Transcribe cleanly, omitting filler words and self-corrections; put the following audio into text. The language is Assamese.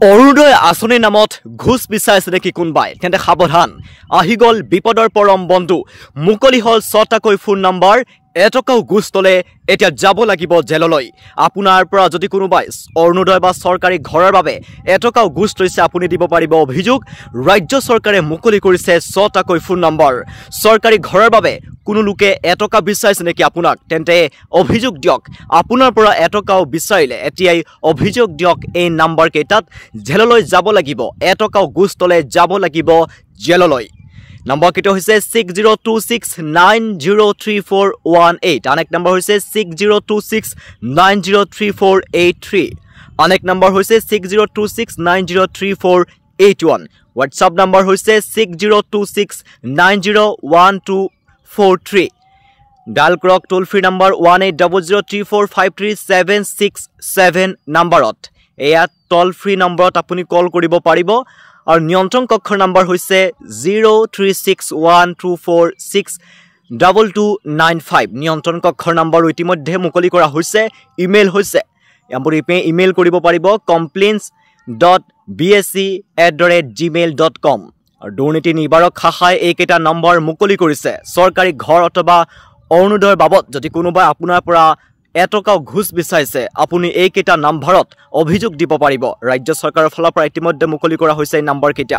অৰুণোদয় আঁচনিৰ নামত ঘুষ বিচাৰিছে নেকি কোনোবাই তেন্তে সাৱধান আহি গল বিপদৰ পৰম বন্ধু মুকলি হল ৬টাকৈ ফোন নম্বৰ এটকাও ঘুষ তলে এতিয়া যাব লাগিব জেললৈ আপোনাৰ পৰা যদি কোনোবাই অৰুণোদয় বা চৰকাৰী ঘৰৰ বাবে এটকাও ঘুষ লৈছে আপুনি দিব পাৰিব অভিযোগ ৰাজ্য চৰকাৰে মুকলি কৰিছে ৬টাকৈ ফোন নম্বৰ চৰকাৰী ঘৰৰ বাবে কোনো লোকে এটকা বিচাৰিছে নেকি আপোনাক তেন্তে অভিযোগ দিয়ক আপোনাৰ পৰা এটকাও বিচাৰিলে এতিয়াই অভিযোগ দিয়ক এই নম্বৰ কেইটাত জেললৈ যাব লাগিব এটকাও ঘুষ তলে যাব লাগিব জেললৈ Number kito hoise 6026903418 anek number hoise 6026903483 anek number hoise 6026903481 WhatsApp number hoise 6026901243 dial krok toll free number 180034537767 numberot eya toll free numberot apuni call koribo paribo और नियंत्रण कक्षर नंबर होइसे 0361246295 नियंत्रण कक्षर नंबर इतिमध्ये मुकली करा होइसे इमेल होइसे यापर इमेल करिब पारिबो complaints.bsc@gmail.com और दुर्नीति निवारक शाखाय एकेटा नंबर मुकली करिसे सरकारी घर अथवा अरुणोदय बाबत जदि कोनोबा आपनार পৰা এটকাও ঘুষ বিচাৰিছে আপুনি এই কেটা নম্বৰত অভিযোগ দিব পাৰিব ৰাজ্য চৰকাৰৰ ফালৰ পৰা ইতিমধ্যে মুকলি কৰা হৈছে এই নম্বৰ কেটা